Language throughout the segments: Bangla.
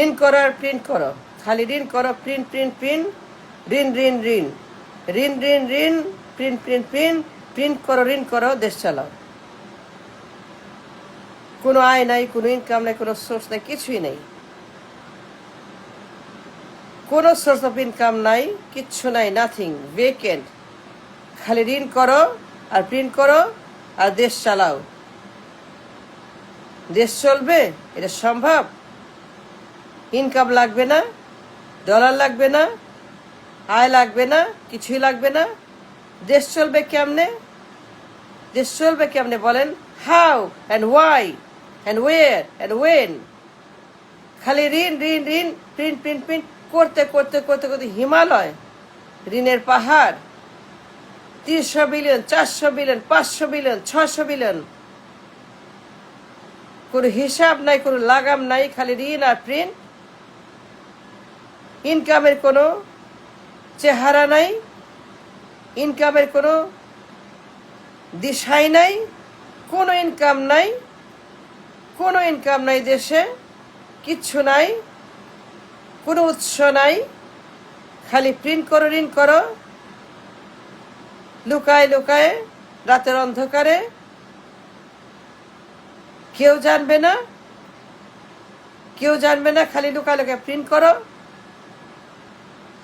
ঋণ করো আর প্রিন্ট করো, খালি ঋণ করো, প্রিন্ট প্রিন্ট প্রিন্ট, ঋণ ঋণ ঋণ, ঋণ ঋণ ঋণ, প্রিন্ট প্রিন্ট প্রিন্ট, প্রিন্ট করো, ঋণ করো, দেশ চালাও। কোনো আয় নাই, কোনো ইনকাম নাই, কোনো সোর্স নাই, কিছুই নেই, কোনো সোর্স অফ ইনকাম নাই, কিচ্ছু নাই, নাথিং, ভেকেন্ট। খালি ঋণ করো আর প্রিন্ট করো আর দেশ চালাও। দেশ চলবে? এটা সম্ভব? ইনকাম লাগবে না, ডলার লাগবে না, আয় লাগবে না, কিছুই লাগবে না। দেশ চলবে কেমনে? দেশ চলবে কেমনে বলেন? How and why and where and when? খালি ঋণ ঋণ ঋণ, প্রিন্ট প্রিন্ট প্রিন্ট করতে করতে করতে করতে হিমালয়, ঋণের পাহাড়, 300 বিলিয়ন, 400 বিলিয়ন, 500 বিলিয়ন, 600 বিলিয়ন, কোনো হিসাব নাই, কোনো লাগাম নাই, খালি ঋণ আর প্রিন্ট। ইনকামের কোনো চেহারা নাই, ইনকামের কোনো দিশাই নাই, কোনো ইনকাম নাই, কোনো ইনকাম নাই দেশে, কিচ্ছু নাই, কোনো উৎস নাই, খালি প্রিন্ট করো, ঋণ করো, লুকায় লুকায়, রাতের অন্ধকারে, কেউ জানবে না, কেউ জানবে না, খালি লুকায় লুকায় প্রিন্ট করো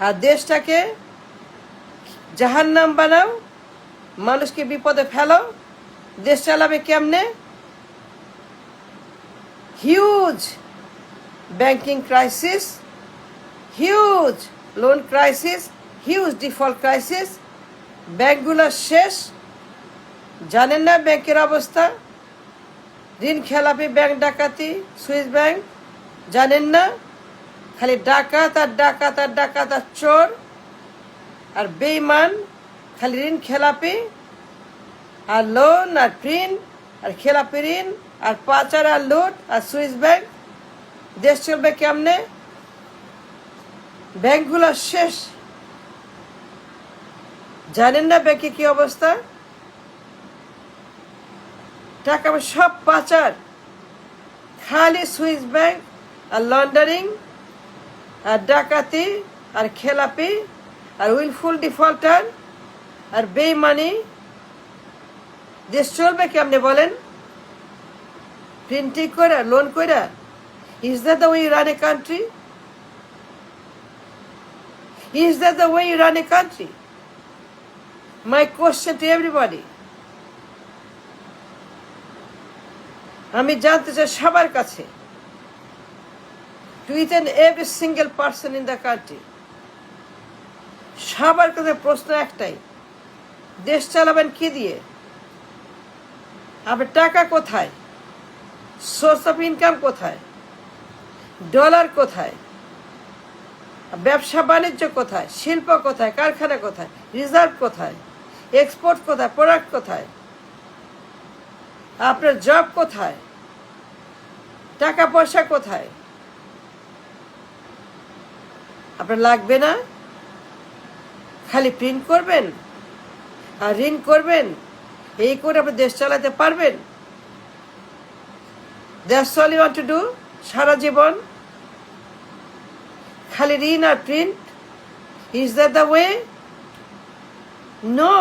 আর দেশটাকে জাহান্নাম বানাও, মানুষকে বিপদে ফেলো। দেশ চালাবে কেমনে? Huge banking crisis, huge loan crisis, huge default crisis, ব্যাংকগুলো শেষ। জানেন না ব্যাংকের অবস্থা? ঋণ খেলাপি, ব্যাংক ডাকাতি, সুইস ব্যাংক, জানেন না? খালি ডাকাত আর ডাকাত আর ডাকাত আর চোর আর বেইমান, খালি ঋণ খেলাপি আর লোন আর প্রিন্ট আর খেলাপি ঋণ আর পাচার আর লুট আর সুইস ব্যাংক। দেশ চলবে কেমনে? ব্যাংকগুলো শেষ। জানেন না ব্যাংকে কি অবস্থা? টাকা সব পাচার, খালি সুইস ব্যাংক আর লন্ডারিং আর ডাকাতি আর খেলাপি আর উইলফুল ডিফল্টার আর বেইমানি। দেশ চলবে কেমনে বলেন? প্রিন্টিং করে, লোন করে? Is that the way you run a country? Is that the way you run a country? My question to everybody. আমি জানতে চাই সবার কাছে, to each and every single person in the country, সবার কাছে প্রশ্ন একটাই, দেশ চালাবেন কি দিয়ে? আপনার টাকা কোথায়? সোর্স অফ ইনকাম কোথায়? ডলার কোথায়? ব্যবসা বাণিজ্য কোথায়? শিল্প কোথায়? কারখানা কোথায়? রিজার্ভ কোথায়? এক্সপোর্ট কোথায়? প্রোডাক্ট কোথায়? আপনার জব কোথায়? টাকা পয়সা কোথায়? আপনার লাগবে না, খালি প্রিন্ট করবেন আর ঋণ করবেন, এই করে আপনি দেশ চালাতে পারবেন? That's all you want to do সারা জীবন? খালি ঋণ আর print? Is that the way? No.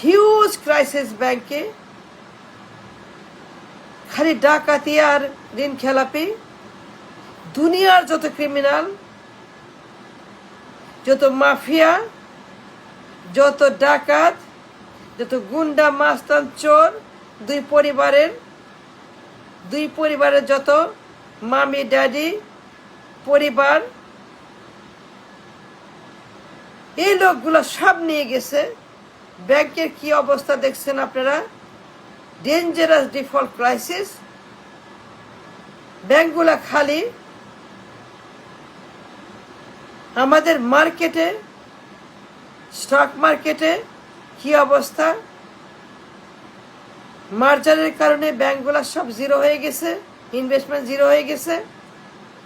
Huge crisis ব্যাংকে, খালি ডাকাতি আর ঋণ খেলাপি। দুনিয়ার যত ক্রিমিনাল, যত মাফিয়া, যত ডাকাত, যত গুন্ডা, মাস্তান, চোর, দুই পরিবারের যত মামি ড্যাডি পরিবার, এই লোকগুলো সব নিয়ে গেছে। ব্যাংকের কি অবস্থা দেখছেন আপনারা? Dangerous default crisis. ব্যাংকগুলো খালি। আমাদের মার্কেটে, স্টক মার্কেটে কি অবস্থা? মার্জারের কারণে ব্যাংকগুলো সব জিরো হয়ে গেছে, ইনভেস্টমেন্ট জিরো হয়ে গেছে।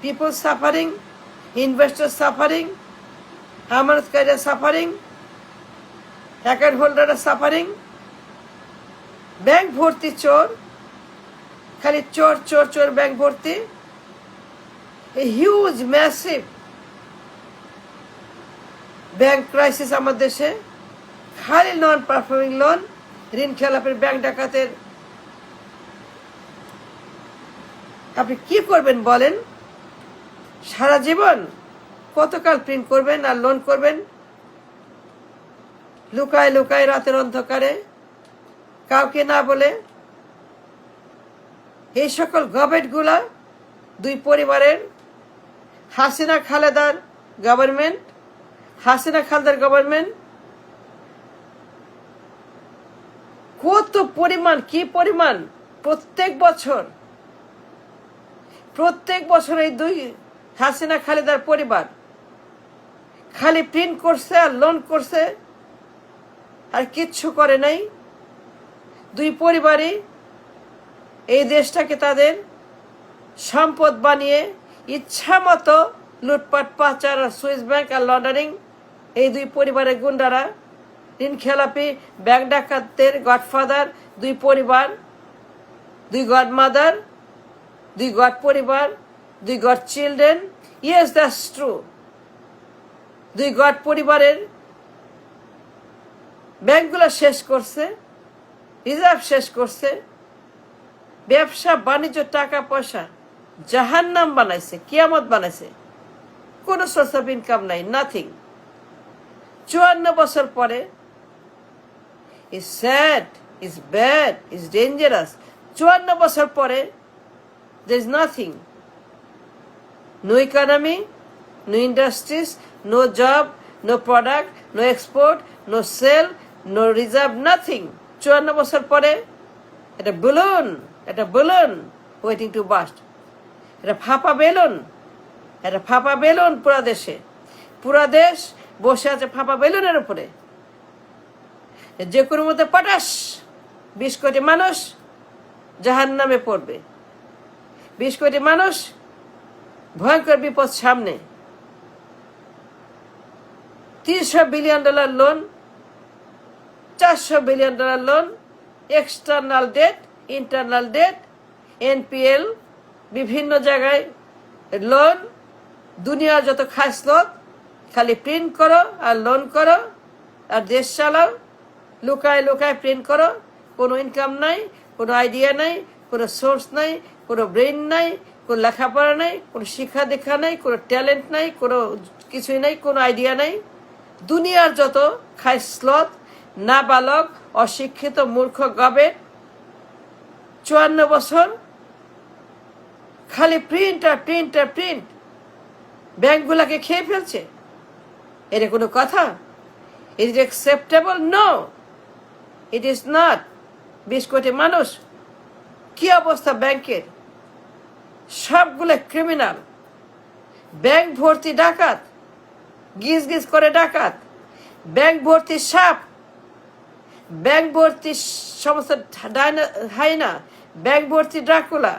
পিপল সাফারিং, ইনভেস্টর সাফারিং, আমানতকারীরা সাফারিং, অ্যাকাউন্ট হোল্ডাররা সাফারিং। ব্যাংক ভর্তি চোর, খালি চোর চোর চোর, ব্যাংক ভর্তি। a huge massive bank crisis আমার দেশে, খালি নন পারফর্মিং লোন, ঋণ খেলাপের, ব্যাংক ডাকাতের। আপনি কি করবেন বলেন? সারা জীবন কতকাল প্রিন্ট করবেন আর লোন করবেন? লুকায় লুকায় রাতের অন্ধকারে, কাউকে না বলে। এই সকল গভর্নমেন্টগুলা দুই পরিবারের, হাসিনা খালেদার গভর্নমেন্ট, হাসিনা খালেদার গভর্নমেন্ট কত পরিমাণ, কি পরিমাণ প্রত্যেক বছর এই দুই হাসিনা খালেদার পরিবার খালি প্রিন্ট করছে আর লোন করছে আর কিচ্ছু করে নাই। দুই পরিবারই এই দেশটাকে তাদের সম্পদ বানিয়ে ইচ্ছা মতো লুটপাট, পাচার আর সুইস ব্যাংক আর লন্ডারিং, এই দুই পরিবারের গুন্ডারা, ঋণ খেলাপি, ব্যাংক ডাকাতদের গডফাদার, দুই পরিবার, দুই গডমাদার, দুই গড পরিবার, দুই god children. Yes, that's true. দুই গড পরিবারের ব্যাংকগুলো শেষ করছে, রিজার্ভ শেষ করছে, ব্যবসা বাণিজ্য, টাকা পয়সা জাহান্নাম বানাইছে, কিয়ামত বানাইছে। কোনো সোর্স অফ ইনকাম নাই, নাথিং। 54 বছর পরে, is sad, is bad, is dangerous. 54 বছর পরে there is nothing. No economy, no industries, no job, no product, no export, no sale, no reserve, nothing. 54 বছর পরে এটা বেলুন ওয়েটিং টু বাস্ট। এটা ফাঁপা বেলুন পুরা দেশ বসে আছে ফাঁপা বেলুনের উপরে। যে কোনো মধ্যে পটাশ 20 কোটি মানুষ জাহান্নামে পড়বে। 20 কোটি মানুষ ভয়ঙ্কর বিপদ সামনে। $300 billion loan, $400 billion loan, external debt, internal debt, NPL, বিভিন্ন জায়গায় লোন। দুনিয়ার যত খাসলত, খালি প্রিন্ট করো আর লোন করো আর দেশ চালাও। লুকায় প্রিন্ট করো, কোনো ইনকাম নাই, কোনো আইডিয়া নাই, কোনো সোর্স নাই, কোনো ব্রেন নাই, কোনো লেখাপড়া নাই, কোনো শিক্ষা দীক্ষা নাই, কোনো ট্যালেন্ট নাই, কোনো কিছুই নাই, কোনো আইডিয়া নাই। দুনিয়ার যত খাইসলত, নাবালক, অশিক্ষিত, মূর্খ গবে 54 বছর খালি প্রিন্ট আর প্রিন্ট ব্যাংকগুলাকে খেয়ে ফেলছে। এটা কোনো কথা? It is acceptable? No, it is not. 20 কোটি মানুষ, কি অবস্থা ব্যাংকের? সবগুলো ক্রিমিনাল, ব্যাংক ভর্তি ডাকাত, গিজ করে ডাকাত, ব্যাংক ভর্তি সাপ, ব্যাংক ভর্তি সমস্ত হাইনা, ব্যাংক ভর্তি ড্রাকুলা,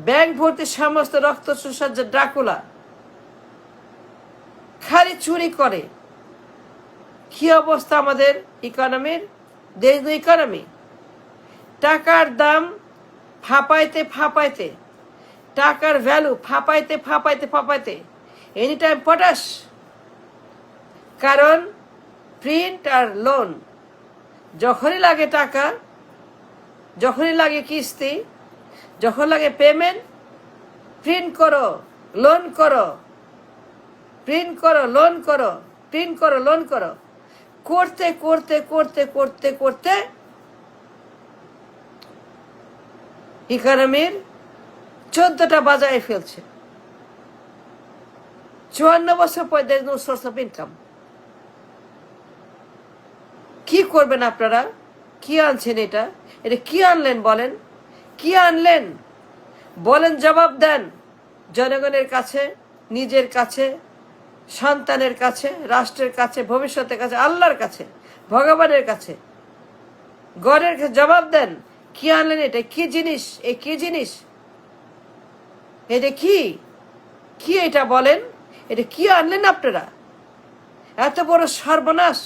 ব্যাংক ভর্তি সমস্ত রক্ত সুসজ্জা ড্রাকুলা, খালি চুরি করে। কি অবস্থা আমাদের ইকোনমির? দেশ ইকোনমি, টাকার দাম ফাঁপাইতে, টাকার ভ্যালু ফাঁপাইতে, এনি টাইম পটাশ। কারণ প্রিন্ট আর লোন, যখনই লাগে টাকা, যখনই লাগে কিস্তি, যখন লাগে পেমেন্ট, প্রিন্ট করো, লোন করো, প্রিন্ট করো, লোন করো, প্রিন্ট করো, লোন করো, করতে ইকোনমির 14টা বাজায় ফেলছে। 54 বছর পর there is no source of income. কি করবেন আপনারা? কি আনছেন? এটা কি আনলেন বলেন? কি আনলেন বলেন? জবাব দেন জনগণের কাছে, নিজের কাছে, সন্তানের কাছে, রাষ্ট্রের কাছে, ভবিষ্যতের কাছে, আল্লাহর কাছে, ভগবানের কাছে, গডের কাছে জবাব দেন। কি আনলেন? এটা কি জিনিস? কি জিনিস এটা? কি এটা বলেন? এটা কি আনলেন আপনারা? এত বড় সর্বনাশ,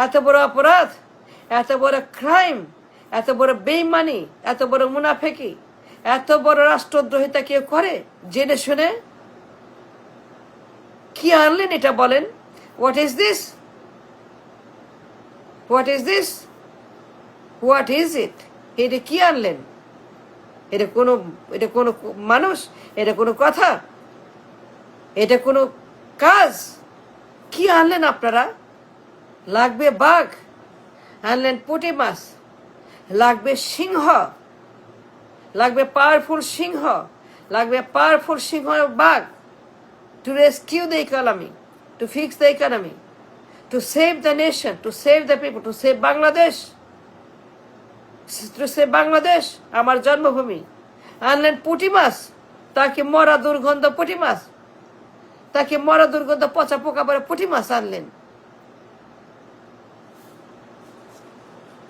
এত বড় অপরাধ, এত বড় ক্রাইম, এত বড় বেইমানি, এত বড় মুনাফেকি, এত বড় রাষ্ট্রদ্রোহিতা কেউ করে জেনে শুনে? কি আনলেন এটা বলেন? What is this? What is this? What is it? এটা কি আনলেন? এটা কোনো মানুষ? এটা কোনো কথা? এটা কোনো কাজ? কি আনলেন আপনারা? লাগবে বাঘ, আনলেন পুঁটি মাছ। লাগবে সিংহ, লাগবে পাওয়ারফুল সিংহ, লাগবে পাওয়ারফুল সিংহ বাঘ to rescue the economy, to fix the economy, to save the nation, to save the people, to save Bangladesh, to save Bangladesh, আমার জন্মভূমি। আনলেন পুঁটি মাছ, তাকে মরা দুর্গন্ধ পুঁটি মাছ, তাকে মরা দুর্গন্ধ পচা পোকা পরে পুঁটি মাছ আনলেন।